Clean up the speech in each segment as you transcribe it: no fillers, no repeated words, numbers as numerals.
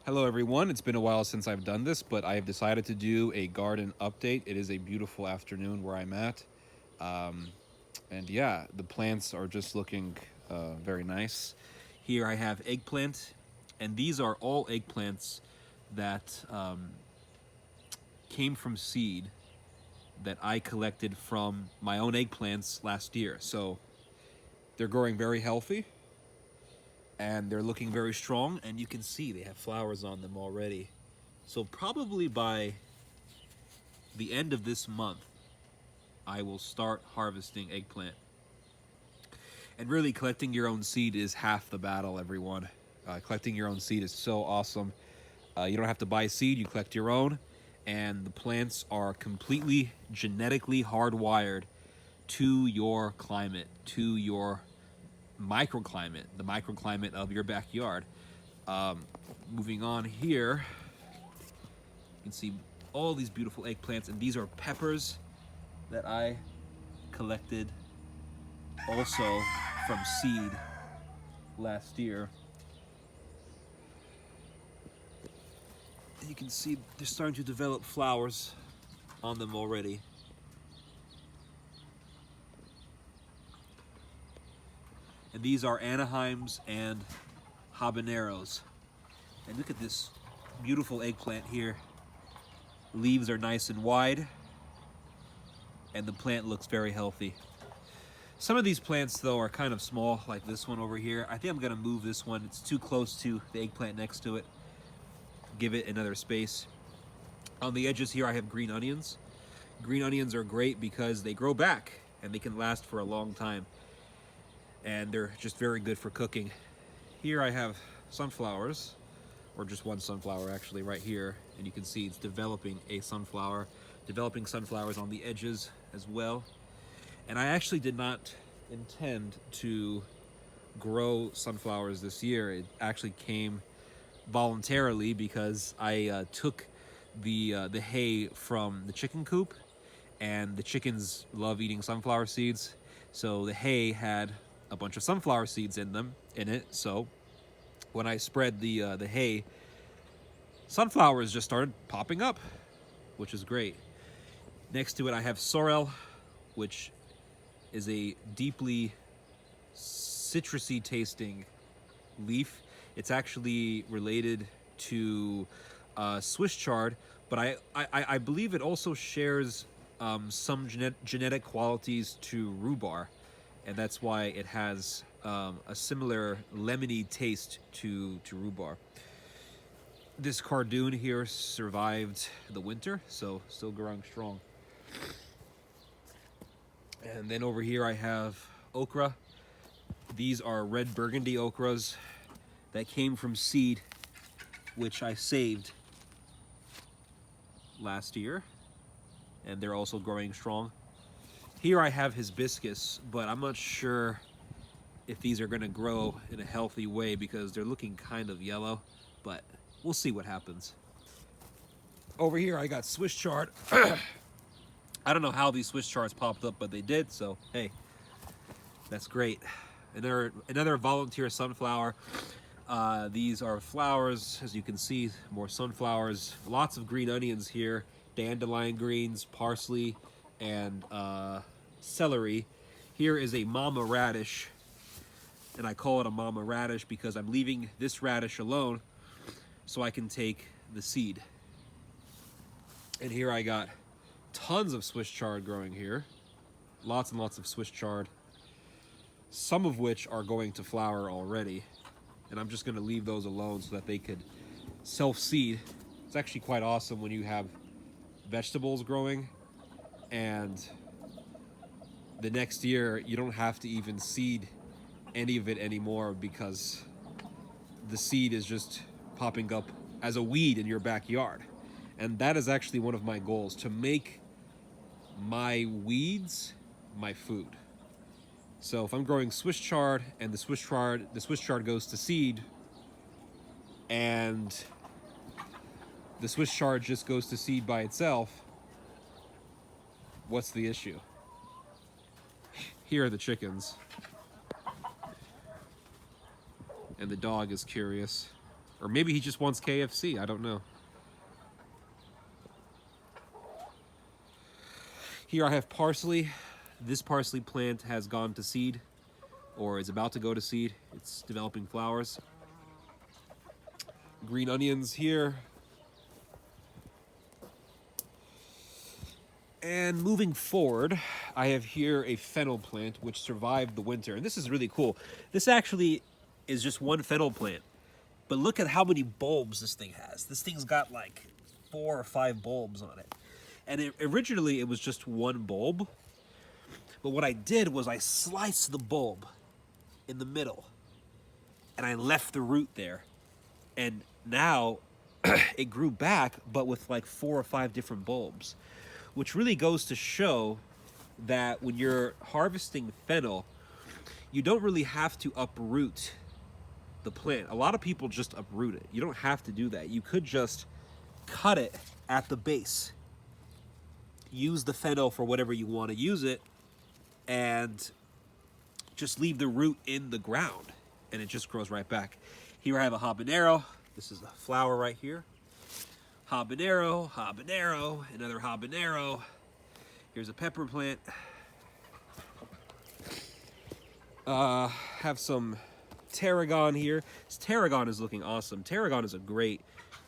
Hello everyone, it's been a while since I've done this, but I have decided to do a garden update. It is a beautiful afternoon where I'm at. Um, and yeah, the plants are just looking very nice. Here I have eggplant, and these are all eggplants that came from seed that I collected from my own eggplants last year. So they're growing very healthy and they're looking very strong, and you can see they have flowers on them already. So probably by the end of this month, I will start harvesting eggplant. And really, collecting your own seed is half the battle, everyone. Collecting your own seed is so awesome. You don't have to buy seed, you collect your own, and the plants are completely genetically hardwired to your climate, to your microclimate, the microclimate of your backyard. Moving on here, you can see all these beautiful eggplants, and these are peppers that I collected also from seed last year. You can see they're starting to develop flowers on them already. And these are Anaheims and habaneros. And look at this beautiful eggplant here. Leaves are nice and wide, and the plant looks very healthy. Some of these plants, though, are kind of small, like this one over here. I think I'm gonna move this one. It's too close to the eggplant next to it. Give it another space. On the edges here, I have green onions. Green onions are great because they grow back and they can last for a long time. And they're just very good for cooking. Here I have sunflowers, or just one sunflower actually right here. And you can see it's developing a sunflower, developing sunflowers on the edges as well. And I actually did not intend to grow sunflowers this year. It actually came voluntarily because I took the hay from the chicken coop, and the chickens love eating sunflower seeds. So the hay had a bunch of sunflower seeds in it. So when I spread the hay, sunflowers just started popping up, which is great. Next to it, I have sorrel, which is a deeply citrusy tasting leaf. It's actually related to Swiss chard, but I believe it also shares some genetic qualities to rhubarb, and that's why it has a similar lemony taste to rhubarb. This cardoon here survived the winter, so still growing strong. And then over here I have okra. These are red burgundy okras that came from seed, which I saved last year, and they're also growing strong. Here I have hibiscus, but I'm not sure if these are going to grow in a healthy way because they're looking kind of yellow, but we'll see what happens. Over here I got Swiss chard. I don't know how these Swiss chards popped up, but they did, so hey, that's great. Another volunteer sunflower. These are flowers, as you can see, more sunflowers. Lots of green onions here, dandelion greens, parsley, and celery. Here is a mama radish, and I call it a mama radish because I'm leaving this radish alone so I can take the seed. And here I got tons of Swiss chard growing here. Lots and lots of Swiss chard, some of which are going to flower already. And I'm just going to leave those alone so that they could self-seed. It's actually quite awesome when you have vegetables growing and the next year you don't have to even seed any of it anymore because the seed is just popping up as a weed in your backyard. And that is actually one of my goals, to make my weeds my food. So if I'm growing Swiss chard and the Swiss chard goes to seed, and the Swiss chard just goes to seed by itself, what's the issue? Here are the chickens. And the dog is curious. Or maybe he just wants KFC, I don't know. Here I have parsley. This parsley plant has gone to seed, or is about to go to seed. It's developing flowers. Green onions here. And moving forward, I have here a fennel plant which survived the winter. And this is really cool. This actually is just one fennel plant. But look at how many bulbs this thing has. This thing's got like 4 or 5 bulbs on it. And originally it was just one bulb. But what I did was I sliced the bulb in the middle. And I left the root there. And now it grew back, but with like 4 or 5 different bulbs. Which really goes to show that when you're harvesting fennel, you don't really have to uproot the plant. A lot of people just uproot it. You don't have to do that. You could just cut it at the base. Use the fennel for whatever you want to use it, and just leave the root in the ground, and it just grows right back. Here I have a habanero. This is the flower right here. Habanero, habanero, another habanero. Here's a pepper plant. Have some tarragon here. This tarragon is looking awesome. Tarragon is a great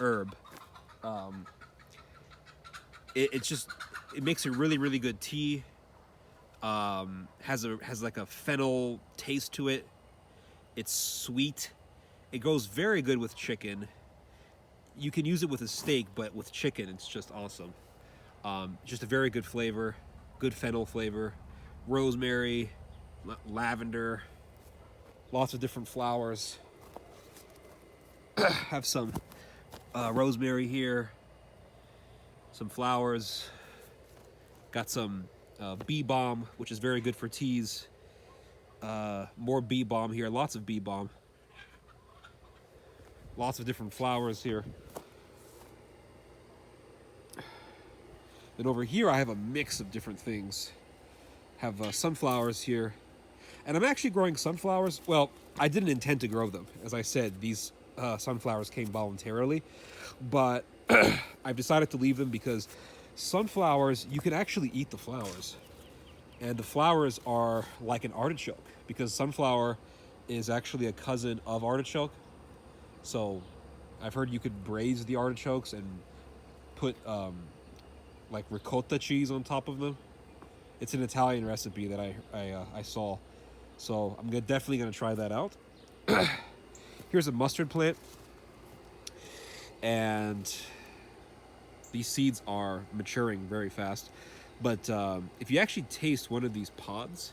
herb. It makes a really, really good tea. Has like a fennel taste to it. It's sweet. It goes very good with chicken. You can use it with a steak, but with chicken, it's just awesome. Just a very good flavor, good fennel flavor. Rosemary, lavender, lots of different flowers. Have some rosemary here, some flowers. Got some bee balm, which is very good for teas. More bee balm here, lots of bee balm. Lots of different flowers here. Then over here I have a mix of different things. Have sunflowers here. And I'm actually growing sunflowers. Well, I didn't intend to grow them. As I said, these sunflowers came voluntarily. But I've decided to leave them because sunflowers, you can actually eat the flowers. And the flowers are like an artichoke, because sunflower is actually a cousin of artichoke. So I've heard you could braise the artichokes and put like ricotta cheese on top of them. It's an Italian recipe that I saw. So I'm definitely gonna try that out. Here's a mustard plant. And these seeds are maturing very fast. But if you actually taste one of these pods,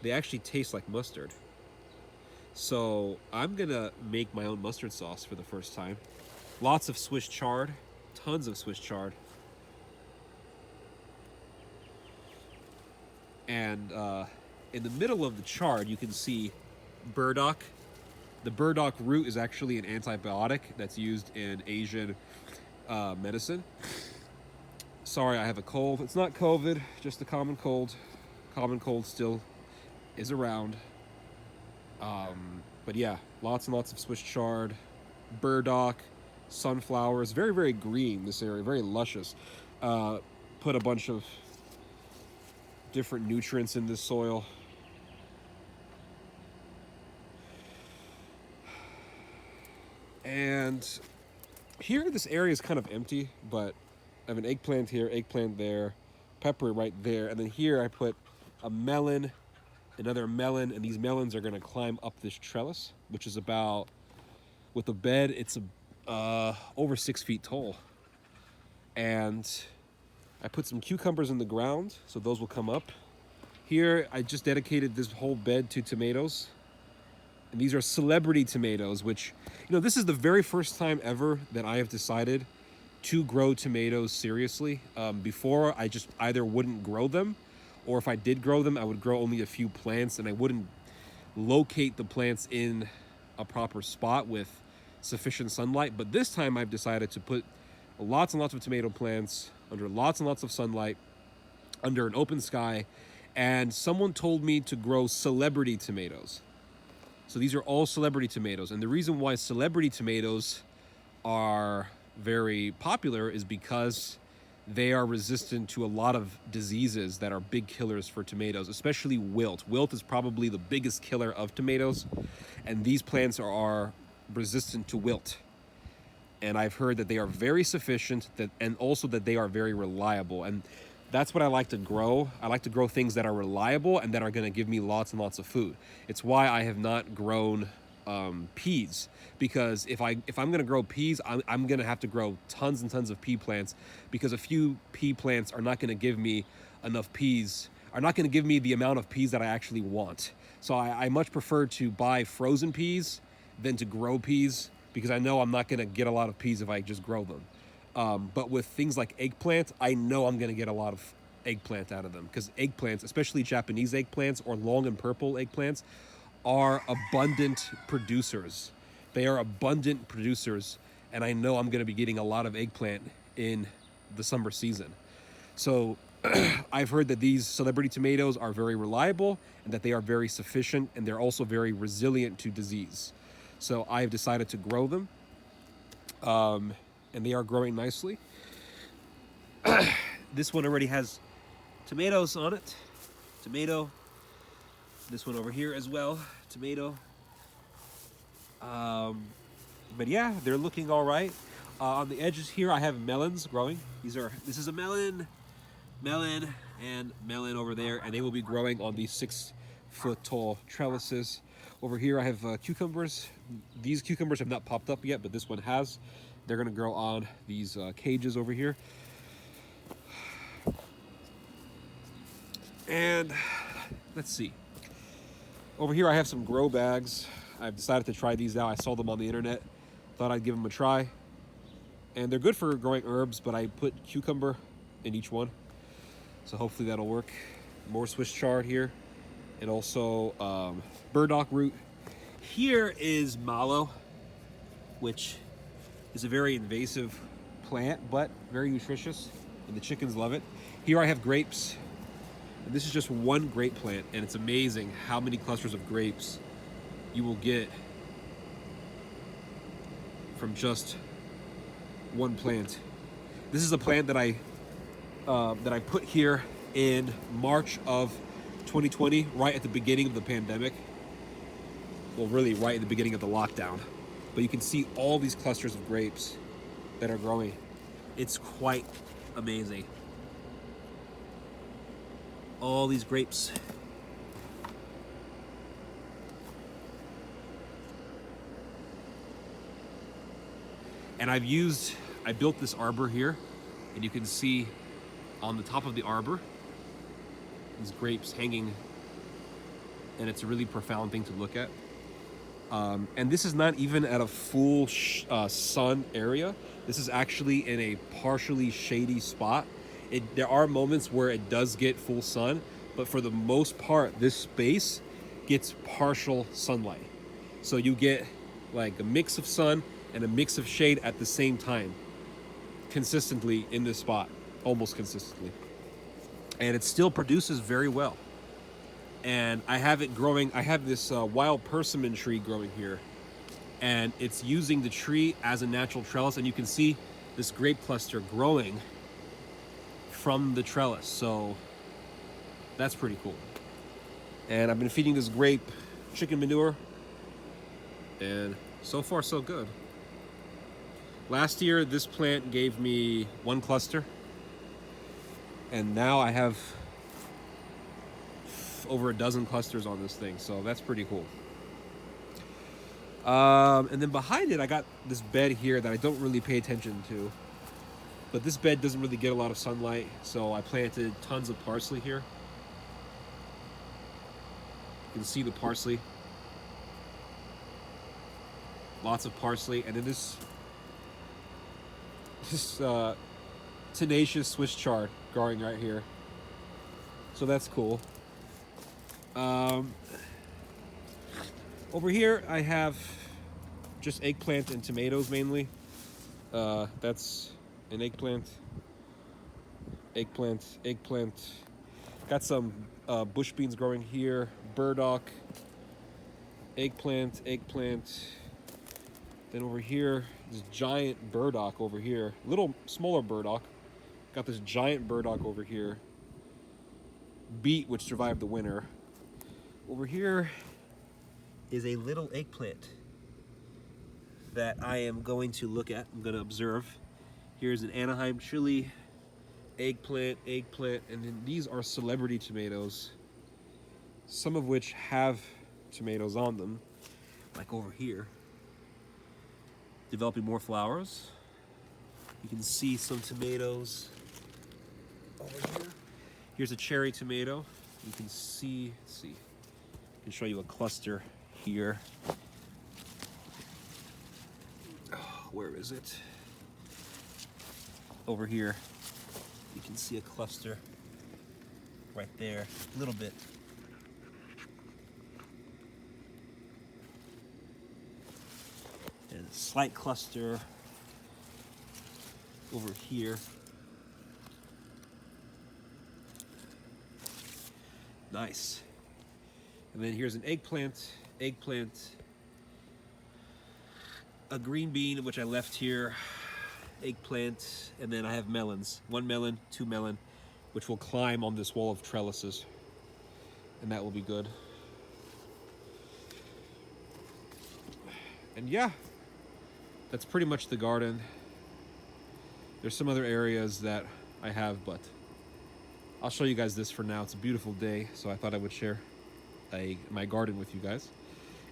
they actually taste like mustard. So I'm gonna make my own mustard sauce for the first time. Lots of Swiss chard, tons of Swiss chard. And in the middle of the chard, you can see burdock. The burdock root is actually an antibiotic that's used in Asian medicine. Sorry, I have a cold. It's not COVID, just a common cold. Common cold still is around. But yeah, lots and lots of Swiss chard, burdock, sunflowers. Very, very green, this area, very luscious. Put a bunch of different nutrients in this soil. And here, this area is kind of empty, but I have an eggplant here, eggplant there, pepper right there, and then here I put a melon, another melon, and these melons are going to climb up this trellis, which is about, with the bed, it's over 6 feet tall. And I put some cucumbers in the ground, so those will come up. Here, I just dedicated this whole bed to tomatoes. And these are celebrity tomatoes, which, you know, this is the very first time ever that I have decided to grow tomatoes seriously. Before, I just either wouldn't grow them, or if I did grow them, I would grow only a few plants, and I wouldn't locate the plants in a proper spot with sufficient sunlight. But this time I've decided to put lots and lots of tomato plants under lots and lots of sunlight, under an open sky, and someone told me to grow celebrity tomatoes. So these are all celebrity tomatoes. And the reason why celebrity tomatoes are very popular is because they are resistant to a lot of diseases that are big killers for tomatoes, especially wilt. Wilt is probably the biggest killer of tomatoes, and these plants are resistant to wilt. And I've heard that they are very sufficient, and also that they are very reliable. And that's what I like to grow. I like to grow things that are reliable and that are going to give me lots and lots of food. It's why I have not grown peas, because if I'm going to grow peas, I'm going to have to grow tons and tons of pea plants, because a few pea plants are not going to give me enough peas, are not going to give me the amount of peas that I actually want. So I much prefer to buy frozen peas than to grow peas, because I know I'm not going to get a lot of peas if I just grow them. But with things like eggplant, I know I'm going to get a lot of eggplant out of them, because eggplants, especially Japanese eggplants or long and purple eggplants, are abundant producers. They are abundant producers, and I know I'm going to be getting a lot of eggplant in the summer season. So I've heard that these celebrity tomatoes are very reliable and that they are very sufficient, and they're also very resilient to disease. So I've decided to grow them, and they are growing nicely. This one already has tomatoes on it. Tomato. This one over here as well, tomato. But yeah, they're looking all right. On the edges here, I have melons growing. This is a melon, and melon over there, and they will be growing on these 6-foot tall trellises. Over here, I have cucumbers. These cucumbers have not popped up yet, but this one has. They're gonna grow on these cages over here. And let's see. Over here I have some grow bags. I've decided to try these out. I saw them on the internet. Thought I'd give them a try. And they're good for growing herbs, but I put cucumber in each one. So hopefully that'll work. More Swiss chard here. And also burdock root. Here is mallow, which is a very invasive plant, but very nutritious. And the chickens love it. Here I have grapes. And this is just one grape plant, and it's amazing how many clusters of grapes you will get from just one plant. This is a plant that I put here in March of 2020, right at the beginning of the pandemic. Well, really right at the beginning of the lockdown. But you can see all these clusters of grapes that are growing. It's quite amazing. All these grapes. And I built this arbor here, and you can see on the top of the arbor these grapes hanging, and it's a really profound thing to look at. And this is not even at a full sun area. This is actually in a partially shady spot. There are moments where it does get full sun, but for the most part, this space gets partial sunlight. So you get like a mix of sun and a mix of shade at the same time, consistently in this spot, almost consistently. And it still produces very well. And I have it growing, I have this wild persimmon tree growing here, and it's using the tree as a natural trellis, and you can see this grape cluster growing from the trellis, so that's pretty cool. And I've been feeding this grape chicken manure, and so far so good. Last year this plant gave me 1 cluster, and now I have over a dozen clusters on this thing, so that's pretty cool. And then behind it I got this bed here that I don't really pay attention to. But this bed doesn't really get a lot of sunlight, so I planted tons of parsley here. You can see the parsley. Lots of parsley. And then this tenacious Swiss chard growing right here. So that's cool. Over here I have just eggplant and tomatoes mainly. That's an eggplant. Got some bush beans growing here, burdock, eggplant, eggplant. Then over here, this giant burdock over here. Little smaller burdock. Got this giant burdock over here. Beet, which survived the winter. Over here is a little eggplant that I am going to look at. I'm going to observe. Here's an Anaheim chili, eggplant, eggplant, and then these are celebrity tomatoes, some of which have tomatoes on them, like over here, developing more flowers. You can see some tomatoes over here. Here's a cherry tomato. You can see, let's see, I can show you a cluster here. Oh, where is it? Over here, you can see a cluster right there, a little bit. And a slight cluster over here. Nice. And then here's an eggplant, eggplant, a green bean, which I left here, eggplant, and then I have melons. 1 melon, 2 melon, which will climb on this wall of trellises. And that will be good. And yeah, that's pretty much the garden. There's some other areas that I have, but I'll show you guys this for now. It's a beautiful day, so I thought I would share my garden with you guys.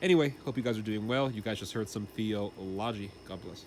Anyway, hope you guys are doing well. You guys just heard some theology. God bless.